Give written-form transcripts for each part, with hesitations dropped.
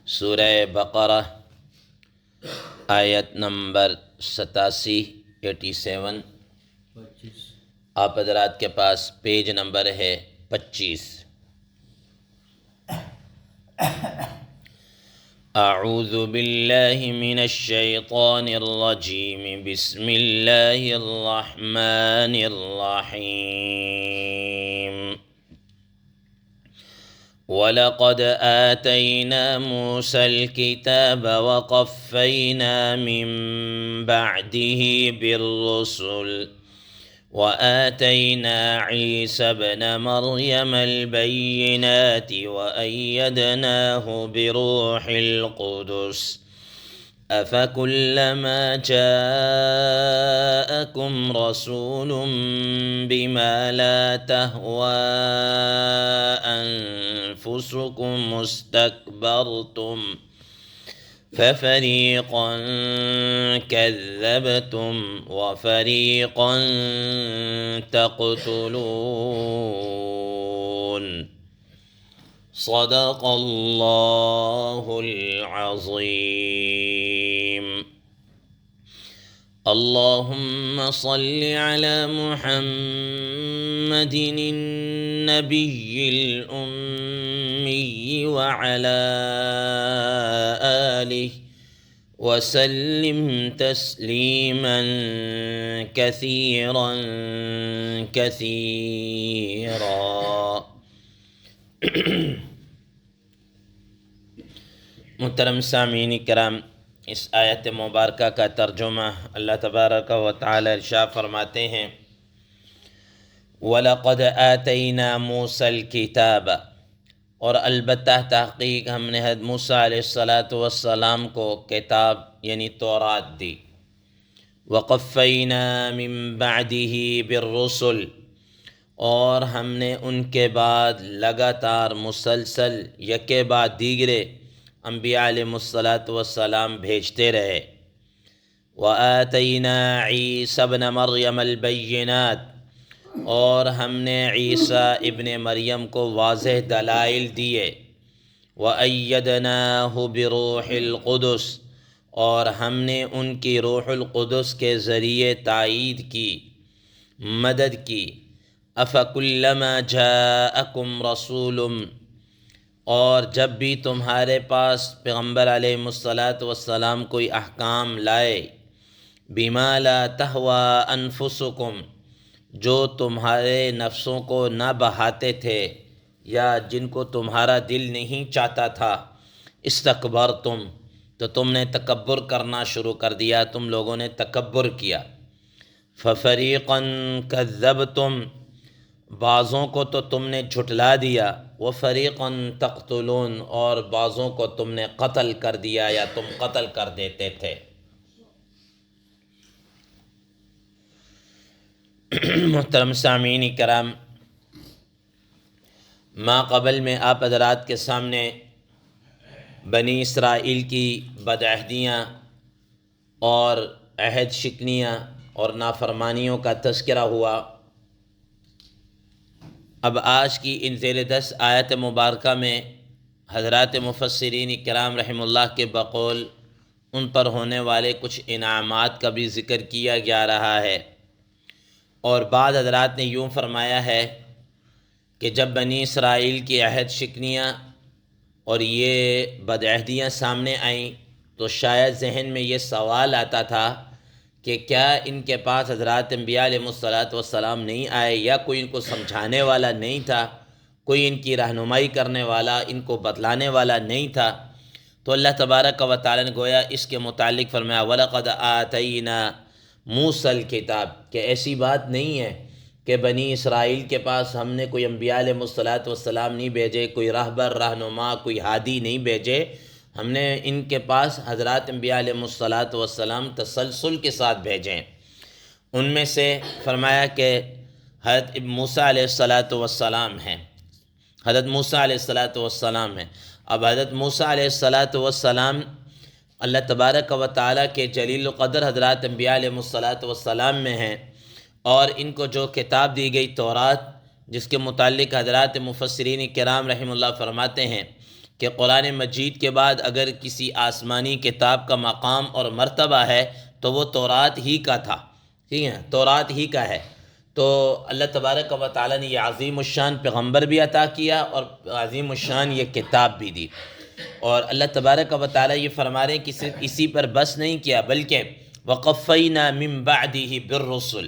سورہ بقرہ آیت نمبر 87 آپ حضرات کے پاس پیج نمبر ہے 25۔ اعوذ باللہ من الشیطان الرجیم، بسم اللہ الرحمن الرحیم۔ وَلَقَدْ آتَيْنَا مُوسَى الْكِتَابَ وَقَفَّيْنَا مِن بَعْدِهِ بِالرُّسُلِ وَآتَيْنَا عِيسَى ابْنَ مَرْيَمَ الْبَيِّنَاتِ وَأَيَّدْنَاهُ بِرُوحِ الْقُدُسِ أَفَكُلَّمَا جَاءَكُمْ رَسُولٌ بِمَا لَا تَهْوَىٰ أَنفُسُكُمُ اسْتَكْبَرْتُمْ فَفَرِيقًا كَذَّبْتُمْ وَفَرِيقًا تَقْتُلُونَ صدق اللہ العظیم۔ اللہم صل علی محمد النبی الأمی وعلی آلہ وسلم تسلیما کثیرا کثیرا۔ محترم سامعین کرام، اس آیت مبارکہ کا ترجمہ اللہ تبارک و تعالی ارشاد فرماتے ہیں، وَلَقَدْ آتَيْنَا مُوسَى الْكِتَابَ، اور البتہ تحقیق ہم نے حضرت موسیٰ علیہ السلام کو کتاب یعنی تورات دی، وَقَفَّيْنَا مِن بَعْدِهِ بِالرُّسُلِ، اور ہم نے ان کے بعد لگاتار مسلسل یکے بعد دیگرے انبیاء علیہ السلام بھیجتے رہے۔ وَآتَيْنَا عِيسَى ابْنَ مَرْيَمَ الْبَيِّنَاتِ، اور ہم نے عیسیٰ ابن مریم کو واضح دلائل دیے۔ وَأَيَّدْنَاهُ بِرُوحِ الْقُدُسِ، اور ہم نے ان کی روح القدس کے ذریعے تائید کی، مدد کی۔ أَفَكُلَّمَا جَاءَكُمْ رَسُولٌ، اور جب بھی تمہارے پاس پیغمبر علیہ السلام کوئی احکام لائے، بِمَا لَا تَهْوَىٰ أَنفُسُكُمْ، جو تمہارے نفسوں کو نہ بہاتے تھے یا جن کو تمہارا دل نہیں چاہتا تھا، استکبرتم، تو تم نے تکبر کرنا شروع کر دیا، تم لوگوں نے تکبر کیا۔ فَفَرِيقًا كَذَّبْتُمْ، بعضوں کو تو تم نے جھٹلا دیا، وَفَرِيقًا تَقْتُلُونَ، اور بعضوں کو تم نے قتل کر دیا یا تم قتل کر دیتے تھے۔ محترم سامعین کرام، ما قبل میں آپ حضرات کے سامنے بنی اسرائیل کی بدعہدیاں اور عہد شکنیاں اور نافرمانیوں کا تذکرہ ہوا۔ اب آج کی ان ذیل 10 آیت مبارکہ میں حضرات مفسرین کرام رحم اللہ کے بقول ان پر ہونے والے کچھ انعامات کا بھی ذکر کیا جا رہا ہے، اور بعض حضرات نے یوں فرمایا ہے کہ جب بنی اسرائیل کی عہد شکنیاں اور یہ بدعہدیاں سامنے آئیں تو شاید ذہن میں یہ سوال آتا تھا کہ کیا ان کے پاس حضرات انبیاء علیہ السلام نہیں آئے، یا کوئی ان کو سمجھانے والا نہیں تھا، کوئی ان کی رہنمائی کرنے والا، ان کو بتلانے والا نہیں تھا؟ تو اللہ تبارک و تعالی نے گویا اس کے متعلق فرمایا، وَلَقَدْ آتَيْنَا مُوسَى الْكِتَابَ، کہ ایسی بات نہیں ہے کہ بنی اسرائیل کے پاس ہم نے کوئی انبیاء علیہ السلام نہیں بھیجے، کوئی راہبر، رہنما، کوئی ہادی نہیں بھیجے، ہم نے ان کے پاس حضرات انبیاء علیہ السلام تسلسل کے ساتھ بھیجیں۔ ان میں سے فرمایا کہ حضرت موسیٰ علیہ السلام ہیں، حضرت موسیٰ علیہ السلام ہیں۔ اب حضرت موسیٰ علیہ السلام اللہ تبارک و تعالیٰ کے جلیل القدر حضرات انبیاء علیہ السلام میں ہیں، اور ان کو جو کتاب دی گئی تورات، جس کے متعلق حضرات مفسرین کرام رحم اللہ فرماتے ہیں کہ قرآن مجید کے بعد اگر کسی آسمانی کتاب کا مقام اور مرتبہ ہے تو وہ تورات ہی کا تھا، ٹھیک ہے، تورات ہی کا ہے۔ تو اللہ تبارک و تعالیٰ نے یہ عظیم الشان پیغمبر بھی عطا کیا اور عظیم الشان یہ کتاب بھی دی۔ اور اللہ تبارک و تعالیٰ یہ فرما رہے ہیں کہ صرف اسی پر بس نہیں کیا، بلکہ وَقَفَّيْنَا مِن بَعْدِهِ بِالرُّسُلِ،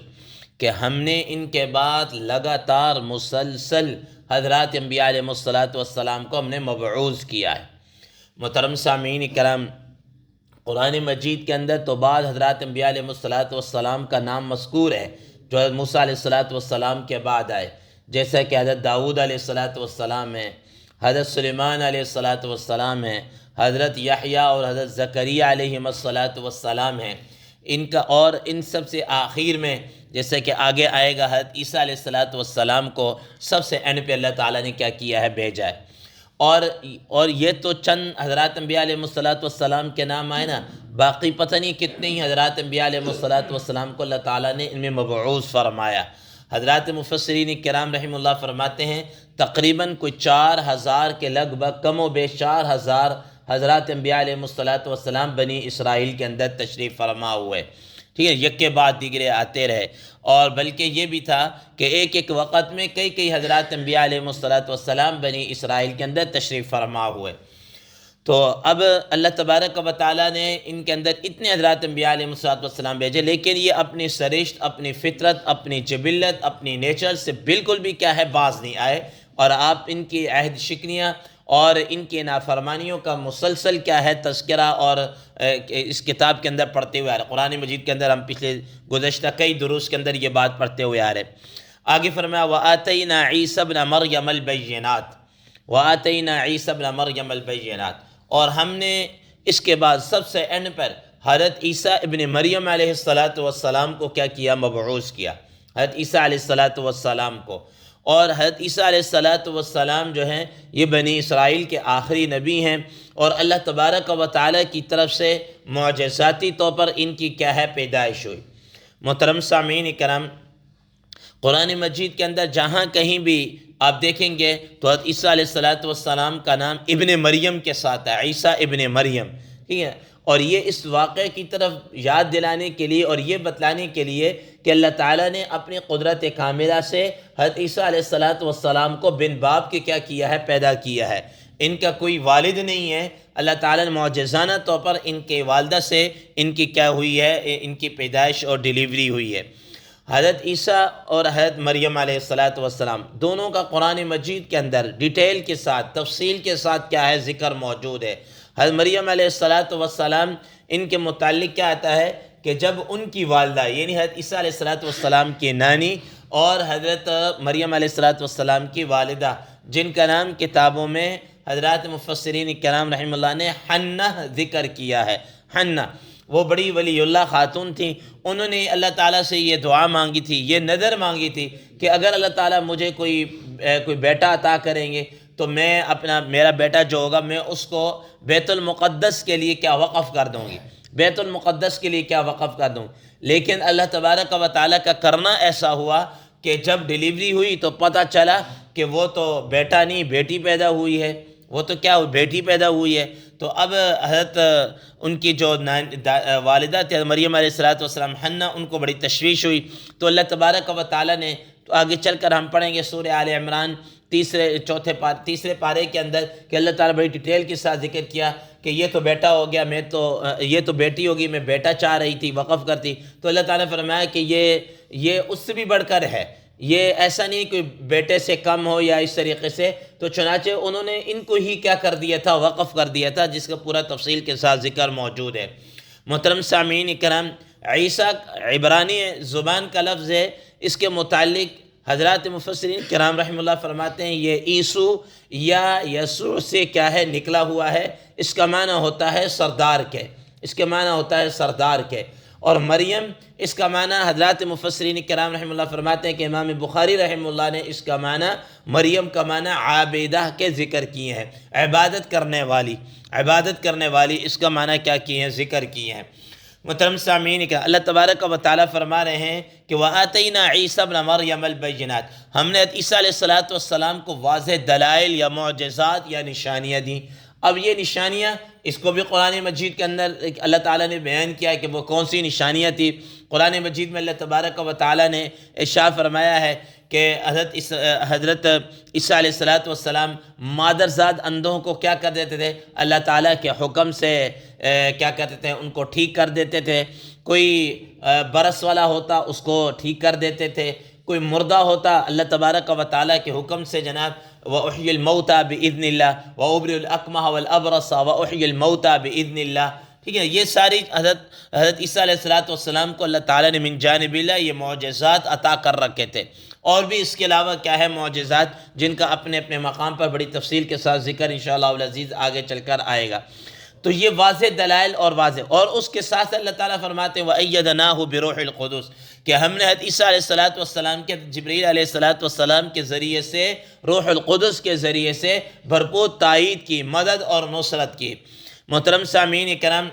کہ ہم نے ان کے بعد لگاتار مسلسل حضرات انبیاء علیہ السلام کو ہم نے مبعوث کیا ہے۔ محترم سامعین کرام، قرآن مجید کے اندر تو بعد حضرات انبیاء علیہ السلام کا نام مذکور ہے جو حضرت موسیٰ علیہ السلام کے بعد آئے، جیسا کہ حضرت داؤد علیہ السلام ہے، حضرت سلیمان علیہ السلام ہے، حضرت یحییٰ اور حضرت زکریہ علیہ السلام ہیں۔ ان کا اور ان سب سے آخر میں جیسے کہ آگے آئے گا حضرت عیسیٰ علیہ السلام کو سب سے اینڈ پہ اللہ تعالیٰ نے کیا کیا ہے، بھیجا ہے۔ اور یہ تو چند حضرات انبیاء علیہ السلام کے نام آئے نا، باقی پتہ نہیں کتنے ہی حضرات انبیاء علیہ السلام کو اللہ تعالیٰ نے ان میں مبعوث فرمایا۔ حضرات مفسرین کرام رحمہ اللہ فرماتے ہیں تقریباً کوئی 4000 کے لگ بھگ، کم و بیش 4000 حضرات انبیاء علیہ السلام بنی اسرائیل کے اندر تشریف فرما ہوئے، ٹھیک ہے، یک کے بعد دیگرے آتے رہے۔ اور بلکہ یہ بھی تھا کہ ایک ایک وقت میں کئی حضرات انبیاء علیہ السلام بنی اسرائیل کے اندر تشریف فرما ہوئے۔ تو اب اللہ تبارک و تعالیٰ نے ان کے اندر اتنے حضرات انبیاء علیہ السلام بھیجے، لیکن یہ اپنی سرشت، اپنی فطرت، اپنی جبلت، اپنی نیچر سے بالکل بھی کیا ہے، باز نہیں آئے، اور آپ ان کی عہد شکنیاں اور ان کی نافرمانیوں کا مسلسل کیا ہے تذکرہ اور اس کتاب کے اندر پڑھتے ہوئے آ رہے۔ قرآن مجید کے اندر ہم پچھلے گزشتہ کئی دروس کے اندر یہ بات پڑھتے ہوئے آ رہے۔ آگے فرمایا وَآتَيْنَا عِيسَى ابْنَ مَرْيَمَ الْبَيِّنَاتِ، وَآتَيْنَا عِيسَى ابْنَ مَرْيَمَ الْبَيِّنَاتِ، اور ہم نے اس کے بعد سب سے اینڈ پر حضرت عیسیٰ ابن مریم علیہ السلام کو کیا کیا، مبعوث کیا، حضرت عیسیٰ علیہ السلام کو۔ اور حضرت عیسیٰ علیہ السلام جو ہیں یہ بنی اسرائیل کے آخری نبی ہیں، اور اللہ تبارک و تعالیٰ کی طرف سے معجزاتی طور پر ان کی کیا ہے، پیدائش ہوئی۔ محترم سامعین کرام، قرآن مجید کے اندر جہاں کہیں بھی آپ دیکھیں گے تو حضرت عیسیٰ علیہ السلام کا نام ابن مریم کے ساتھ ہے، عیسیٰ ابن مریم، ٹھیک ہے۔ اور یہ اس واقعے کی طرف یاد دلانے کے لیے اور یہ بتلانے کے لیے کہ اللہ تعالیٰ نے اپنی قدرت کاملہ سے حضرت عیسیٰ علیہ السلام کو بن باپ کے کیا کیا ہے، پیدا کیا ہے۔ ان کا کوئی والد نہیں ہے، اللہ تعالیٰ نے معجزانہ طور پر ان کے والدہ سے ان کی کیا ہوئی ہے، ان کی پیدائش اور ڈیلیوری ہوئی ہے۔ حضرت عیسیٰ اور حضرت مریم علیہ السلام دونوں کا قرآن مجید کے اندر ڈیٹیل کے ساتھ، تفصیل کے ساتھ کیا ہے، ذکر موجود ہے۔ حضرت مریم علیہ السلام ان کے متعلق کیا آتا ہے کہ جب ان کی والدہ یعنی حضرت عیسیٰ علیہ السلام کی نانی اور حضرت مریم علیہ السلام کی والدہ، جن کا نام کتابوں میں حضرات مفسرین کرام رحمہ اللہ نے حنہ ذکر کیا ہے۔ حنہ وہ بڑی ولی اللہ خاتون تھیں، انہوں نے اللہ تعالیٰ سے یہ دعا مانگی تھی، یہ نذر مانگی تھی کہ اگر اللہ تعالیٰ مجھے کوئی بیٹا عطا کریں گے تو میں میرا بیٹا جو ہوگا میں اس کو بیت المقدس کے لیے کیا وقف کر دوں گی، بیت المقدس کے لیے کیا وقف کر دوں۔ لیکن اللہ تبارک و تعالیٰ کا کرنا ایسا ہوا کہ جب ڈیلیوری ہوئی تو پتہ چلا کہ وہ تو بیٹا نہیں بیٹی پیدا ہوئی ہے، وہ تو کیا بیٹی پیدا ہوئی ہے۔ تو اب حضرت ان کی جو والدہ تھی مریم علیہ السلام حنہ، ان کو بڑی تشویش ہوئی۔ تو اللہ تبارک و تعالیٰ نے، تو آگے چل کر ہم پڑھیں گے سورہ آل عمران تیسرے پارے کے اندر کہ اللہ تعالیٰ بڑی ڈیٹیل کے ساتھ ذکر کیا کہ یہ تو بیٹا ہو گیا، یہ تو بیٹی ہوگی، میں بیٹا چاہ رہی تھی، وقف کرتی۔ تو اللہ تعالیٰ نے فرمایا کہ یہ اس سے بھی بڑھ کر ہے، یہ ایسا نہیں کوئی بیٹے سے کم ہو یا اس طریقے سے۔ تو چنانچہ انہوں نے ان کو ہی کیا کر دیا تھا، وقف کر دیا تھا، جس کا پورا تفصیل کے ساتھ ذکر موجود ہے۔ محترم سامعین کرام، عیسیٰ عبرانی زبان کا لفظ ہے، اس کے متعلق حضرات مفسرین کرام رحمہ اللہ فرماتے ہیں یہ عیسو یا یسوع سے کیا ہے، نکلا ہوا ہے۔ اس کا معنی ہوتا ہے سردار کے، اس کے معنی ہوتا ہے سردار کے۔ اور مریم اس کا معنی حضرات مفسرین کرام رحمہ اللہ فرماتے ہیں کہ امام بخاری رحمہ اللہ نے اس کا معنی مریم کا معنی عابدہ کے ذکر کیے ہیں، عبادت کرنے والی، عبادت کرنے والی، اس کا معنی کیا کیے ہیں، ذکر کیے ہیں۔ محترم سامعین، کہ اللہ تبارک و تعالیٰ فرما رہے ہیں کہ وَآتَيْنَا عِيسَى ابْنَ مَرْيَمَ الْبَيِّنَاتِ، ہم نے عیسیٰ علیہ السلام کو واضح دلائل یا معجزات یا نشانیاں دیں۔ اب یہ نشانیاں، اس کو بھی قرآن مجید کے اندر اللہ تعالیٰ نے بیان کیا ہے کہ وہ کون سی نشانیاں تھیں۔ قرآن مجید میں اللہ تبارک و تعالیٰ نے ارشاد فرمایا ہے کہ حضرت عیسیٰ علیہ السلام مادرزاد اندھوں کو کیا کر دیتے تھے؟ اللہ تعالیٰ کے حکم سے کیا کرتے تھے؟ ان کو ٹھیک کر دیتے تھے۔ کوئی برس والا ہوتا اس کو ٹھیک کر دیتے تھے، کوئی مردہ ہوتا اللہ تبارک و تعالیٰ کے حکم سے جناب وَأُحْيِي الْمَوْتَى بِإِذْنِ اللَّهِ وَأُبْرِئُ الْأَكْمَحَ وَالْأَبْرَصَ وَأُحْيِي الْمَوْتَى بِإِذْنِ اللَّهِ۔ ٹھیک ہے، یہ ساری حضرت عیسیٰ علیہ السلام کو اللہ تعالیٰ نے من جانب اللہ یہ معجزات عطا کر رکھے تھے۔ اور بھی اس کے علاوہ کیا ہے معجزات، جن کا اپنے اپنے مقام پر بڑی تفصیل کے ساتھ ذکر انشاءاللہ العزیز آگے چل کر آئے گا۔ تو یہ واضح دلائل اور واضح، اور اس کے ساتھ اللہ تعالیٰ فرماتے ہیں وَأَيَّدْنَاهُ بِرُوحِ الْقُدُسِ، کہ ہم نے حضرت عیسیٰ علیہ السلام کے جبریل علیہ السلام کے ذریعے سے، روح القدس کے ذریعے سے بھرپور تائید کی، مدد اور نصرت کی۔ محترم سامعین کرام،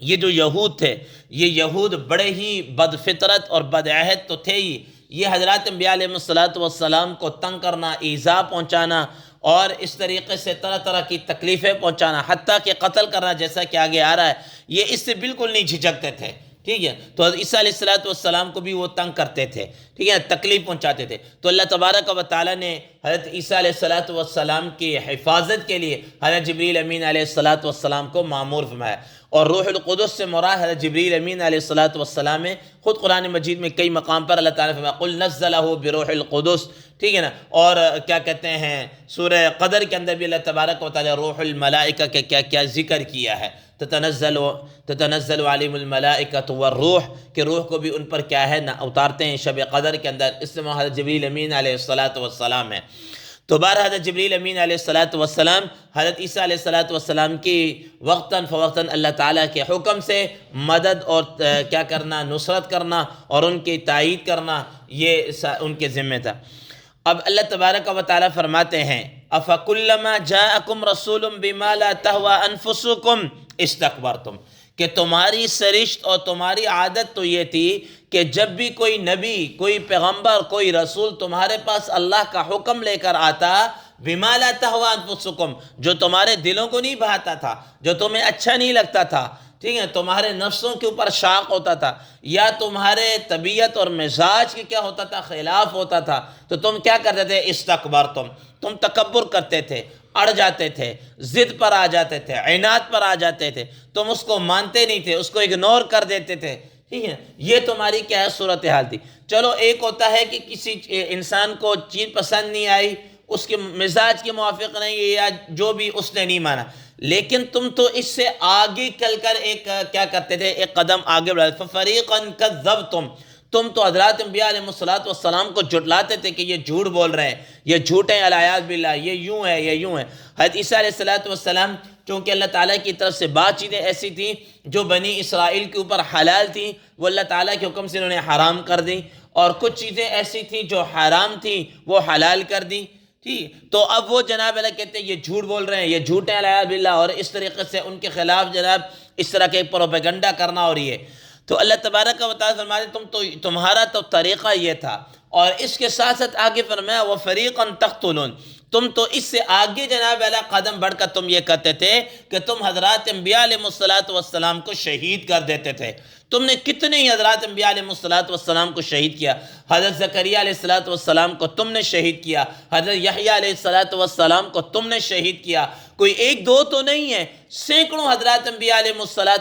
یہ جو یہود تھے، یہ یہود بڑے ہی بد فطرت اور بد عہد تو تھے ہی، یہ حضرات انبیاء علیہ السلام کو تنگ کرنا، ایذا پہنچانا اور اس طریقے سے طرح طرح کی تکلیفیں پہنچانا، حتیٰ کہ قتل کرنا، جیسا کہ آگے آ رہا ہے، یہ اس سے بالکل نہیں جھجکتے تھے۔ ٹھیک ہے، تو حضرت عیسیٰ علیہ السلام کو بھی وہ تنگ کرتے تھے، ٹھیک ہے، تکلیف پہنچاتے تھے۔ تو اللہ تبارک و تعالیٰ نے حضرت عیسیٰ علیہ السلام کی حفاظت کے لیے حضرت جبریل امین علیہ السلام کو مامور فرمایا، اور روح القدس سے مراد حضرت جبریل امین علیہ السلام ہے۔ خود قرآن مجید میں کئی مقام پر اللہ تعالیٰ نے فرمایا قُلْ نَزَّلَهُ بِرُوحِ الْقُدُسِ، ٹھیک ہے نا، اور کیا کہتے ہیں سورہ قدر کے اندر بھی اللہ تبارک و تعالیٰ روح الملائکہ کے کیا کیا ذکر کیا ہے، تتنزل علیہم الملائکۃ والروح، کہ روح کو بھی ان پر کیا ہے نا اتارتے ہیں شب قدر کے اندر، اس میں حضرت جبریل امین علیہ السلام ہے۔ تو بہر حضرت جبریل امین علیہ السلام حضرت عیسیٰ علیہ السلام کی وقتاً فوقتاً اللہ تعالیٰ کے حکم سے مدد اور کیا کرنا، نصرت کرنا اور ان کی تائید کرنا، یہ ان کے ذمہ تھا۔ اب اللہ تبارک و تعالیٰ فرماتے ہیں أَفَكُلَّمَا جَاءَكُمْ رَسُولٌ بِمَا لَا تَهْوَىٰ أَنفُسُكُمْ اسْتَكْبَرْتُمْ، کہ تمہاری سرشت اور تمہاری عادت تو یہ تھی کہ جب بھی کوئی نبی، کوئی پیغمبر، کوئی رسول تمہارے پاس اللہ کا حکم لے کر آتا، بِمَا لَا تَهْوَىٰ أَنفُسُكُمْ، جو تمہارے دلوں کو نہیں بھاتا تھا، جو تمہیں اچھا نہیں لگتا تھا، ٹھیک ہے، تمہارے نفسوں کے اوپر شاق ہوتا تھا، یا تمہارے طبیعت اور مزاج کے کیا ہوتا تھا، خلاف ہوتا تھا، تو تم کیا کرتے تھے؟ استکبرتم، تم تکبر کرتے تھے، اڑ جاتے تھے، ضد پر آ جاتے تھے، عناد پر آ جاتے تھے، تم اس کو مانتے نہیں تھے، اس کو اگنور کر دیتے تھے، ٹھیک ہے، یہ تمہاری کیا ہے صورتحال تھی۔ چلو ایک ہوتا ہے کہ کسی انسان کو چیز پسند نہیں آئی، اس کے مزاج کے موافق نہیں، یا جو بھی اس نے نہیں مانا، لیکن تم تو اس سے آگے چل کر ایک کیا کرتے تھے، ایک قدم آگے بڑھاتے، فَفَرِيقًا كَذَّبْتُمْ، تم تو حضرات انبیاء علیہ السلام کو جھٹلاتے تھے کہ یہ جھوٹ بول رہے ہیں، یہ جھوٹے ہیں، علیہ باللہ، یہ یوں ہے، یہ یوں ہے۔ حضرت عیسیٰ علیہ السلام چونکہ اللہ تعالیٰ کی طرف سے بعض چیزیں ایسی تھیں جو بنی اسرائیل کے اوپر حلال تھیں، وہ اللہ تعالیٰ کے حکم سے انہوں نے حرام کر دیں، اور کچھ چیزیں ایسی تھیں جو حرام تھیں وہ حلال کر دیں، ٹھیک۔ تو اب وہ جناب اللہ کہتے ہیں یہ جھوٹ بول رہے ہیں، یہ جھوٹ ہیں علیہ باللہ، اور اس طریقے سے ان کے خلاف جناب اس طرح کے پروپیگنڈا کرنا، اور یہ تو اللہ تبارک و تعالیٰ فرماتے تمہارا تو طریقہ یہ تھا، اور اس کے ساتھ ساتھ آگے فرمایا وَفَرِيقًا تَقْتُلُونَ، تم تو اس سے آگے جناب اللہ قدم بڑھ کر تم یہ کہتے تھے کہ تم حضرات انبیاء علیہ السلام کو شہید کر دیتے تھے۔ تم نے کتنے ہی حضرات انبیاء علیہ السلام کو شہید کیا، حضرت زکریا علیہ السلام کو تم نے شہید کیا، حضرت یحییٰ علیہ السلام کو تم نے شہید کیا، کوئی ایک دو تو نہیں ہے، سینکڑوں حضرات انبیاء علیہ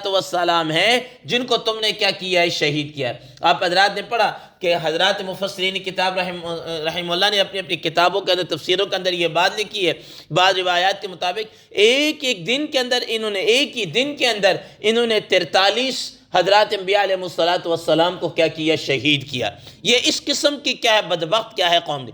السلام ہیں جن کو تم نے کیا کیا ہے، شہید کیا ہے۔ آپ حضرات نے پڑھا کہ حضرات مفسرین کتاب رحم اللہ نے اپنی اپنی کتابوں کے اندر، تفسیروں کے اندر یہ بات لکھی ہے، بعض روایات کے مطابق ایک ایک دن کے اندر ایک ہی دن کے اندر انہوں نے 43 حضرات انبیاء علیہ السلام کو کیا کیا، شہید کیا۔ یہ اس قسم کی کیا ہے بدبخت کیا ہے قوم دی۔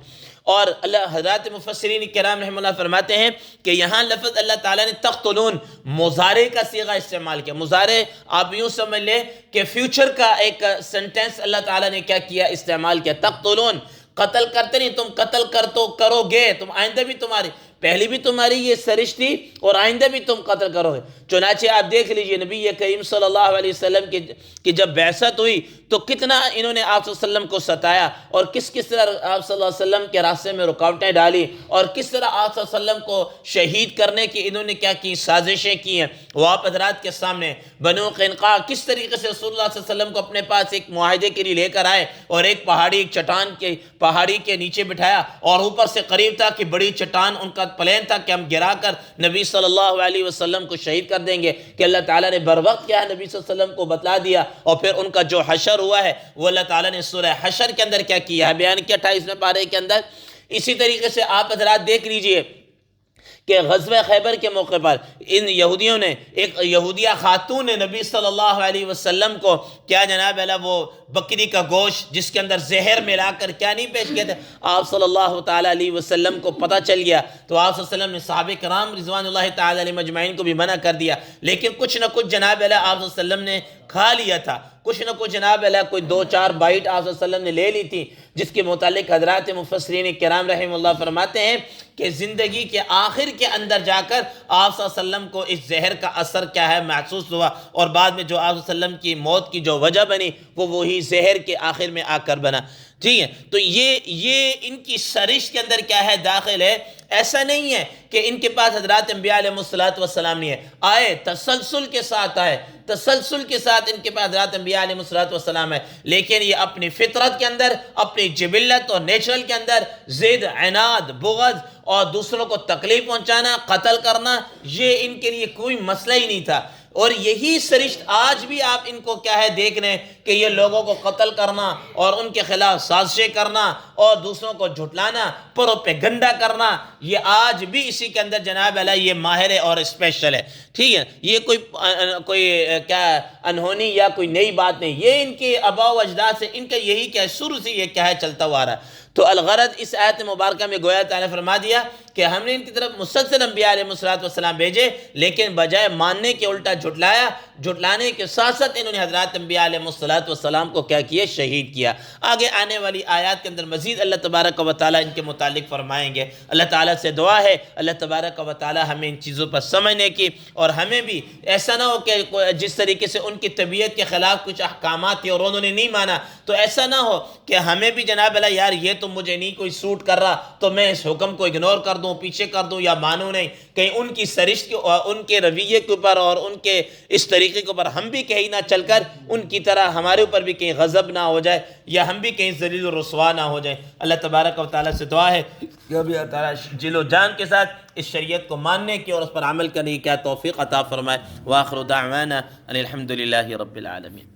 اور اللہ حضرات مفسرین کرام رحم اللہ فرماتے ہیں کہ یہاں لفظ اللہ تعالیٰ نے تقتلون مضارع کا صیغہ استعمال کیا۔ مضارع آپ یوں سمجھ لیں کہ فیوچر کا ایک سنٹینس اللہ تعالیٰ نے کیا کیا، استعمال کیا، تقتلون، قتل کرتے نہیں، تم قتل کرو گے، تم آئندہ بھی تمہاری پہلی بھی تمہاری یہ سرش تھی اور آئندہ بھی تم قتل کرو گے۔ چنانچہ آپ دیکھ لیجئے نبی کریم صلی اللہ علیہ وسلم کی جب بعثت ہوئی تو کتنا انہوں نے آپ صلی اللہ علیہ وسلم کو ستایا اور کس طرح آپ صلی اللہ علیہ وسلم کے راستے میں رکاوٹیں ڈالی اور کس طرح آپ صلی اللہ علیہ وسلم کو شہید کرنے کی انہوں نے کیا کی سازشیں کی ہیں۔ وہ آپ حضرات کے سامنے بنو قینقاع کس طریقے سے رسول اللہ صلی اللہ علیہ وسلم کو اپنے پاس ایک معاہدے کے لیے لے کر آئے اور ایک چٹان کے پہاڑی کے نیچے بٹھایا اور اوپر سے قریب تھا کہ بڑی چٹان ان کا پلین تھا کہ ہم گرا کر نبی صلی اللہ علیہ وسلم کو شہید کر دیں گے، کہ اللہ تعالیٰ نے بر وقت کیا ہے نبی صلی اللہ علیہ وسلم کو بتلا دیا، اور پھر ان کا جو حشر ہوا ہے وہ اللہ تعالیٰ نے سورہ حشر کے اندر کیا کیا ہے، بیان کیا 28ویں پارے کے اندر۔ اسی طریقے سے آپ حضرات دیکھ لیجئے کہ غزوہ خیبر کے موقع پر ان یہودیوں نے ایک یہودیہ خاتون نے نبی صلی اللہ علیہ وسلم کو کیا جناب اللہ وہ بکری کا گوشت جس کے اندر زہر ملا کر کیا نہیں پیش کیا تھے، آپ صلی اللہ تعالیٰ علیہ وسلم کو پتہ چل گیا تو آپ صلی اللہ علیہ وسلم نے صحابہ کرام رضوان اللہ تعالیٰ علیہ مجمعین کو بھی منع کر دیا، لیکن کچھ نہ کچھ جناب اللہ آپ صلی اللہ علیہ وسلم نے کھا لیا تھا، کچھ نہ کچھ جناب اللہ کوئی 2-4 بائٹ آپ صلی اللہ علیہ وسلم نے لے لی تھی، جس کے متعلق حضرات مفسرین کرام رحمہ اللہ فرماتے ہیں کہ زندگی کے آخر کے اندر جا کر آپ صلی اللہ علیہ وسلم کو اس زہر کا اثر کیا ہے محسوس ہوا، اور بعد میں جو آپ صلی اللہ علیہ وسلم کی موت کی جو وجہ بنی وہ وہی زہر کے آخر میں آ کر بنا۔ ٹھیک ہے، تو یہ ان کی سرش کے اندر کیا ہے داخل ہے۔ ایسا نہیں ہے کہ ان کے پاس حضرات انبیاء علیہ السلام نہیں ہے، آئے تسلسل کے ساتھ تسلسل کے ساتھ ان کے پاس حضرات انبیاء علیہ السلام ہے، لیکن یہ اپنی فطرت کے اندر، اپنی جبلت اور نیچرل کے اندر ضد، عناد، بغض اور دوسروں کو تکلیف پہنچانا، قتل کرنا، یہ ان کے لیے کوئی مسئلہ ہی نہیں تھا۔ اور یہی سرشت آج بھی آپ ان کو کیا ہے دیکھ رہے ہیں کہ یہ لوگوں کو قتل کرنا اور ان کے خلاف سازشیں کرنا اور دوسروں کو جھٹلانا، پروپیگنڈا کرنا، یہ آج بھی اسی کے اندر جناب اللہ یہ ماہر ہے اور اسپیشل ہے۔ ٹھیک ہے، یہ کوئی کیا انہونی یا کوئی نئی بات نہیں، یہ ان کے آباء و اجداد سے ان کا یہی کیا ہے شروع سے یہ کیا ہے چلتا ہوا آ رہا ہے۔ تو الغرض اس آیت مبارکہ میں گویا تعالیٰ نے فرما دیا کہ ہم نے ان کی طرف مسلسل انبیاء علیہ السلام بھیجے، لیکن بجائے ماننے کے الٹا جھٹلانے کے ساتھ ساتھ انہوں نے حضرات انبیاء علیہ السلام کو کیا کیا، شہید کیا۔ آگے آنے والی آیات کے اندر مزید اللہ تبارک و تعالیٰ ان کے متعلق فرمائیں گے۔ اللہ تعالیٰ سے دعا ہے اللہ تبارک و تعالیٰ ہمیں ان چیزوں پر سمجھنے کی، اور ہمیں بھی ایسا نہ ہو کہ جس طریقے سے ان کی طبیعت کے خلاف کچھ احکامات تھے اور انہوں نے نہیں مانا، تو ایسا نہ ہو کہ ہمیں بھی جناب اللہ یار یہ تو مجھے نہیں کوئی سوٹ کر رہا تو میں اس حکم کو اگنور کر دوں، پیچھے کر دوں یا مانوں نہیں، کہیں ان کی سرشت ان کے رویے کے اوپر اور ان کے اس طریقے کے اوپر ہم بھی کہیں نہ چل کر ان کی طرح ہمارے اوپر بھی کہیں غضب نہ ہو جائے یا ہم بھی کہیں ذلیل و رسوا نہ ہو جائے۔ اللہ تبارک و تعالیٰ سے دعا ہے کہ اللہ تعالیٰ جل و جان کے ساتھ اس شریعت کو ماننے کی اور اس پر عمل کرنے کی کیا توفیق عطا فرمائے۔ وآخر دعوانا ان الحمد للہ رب العالمین۔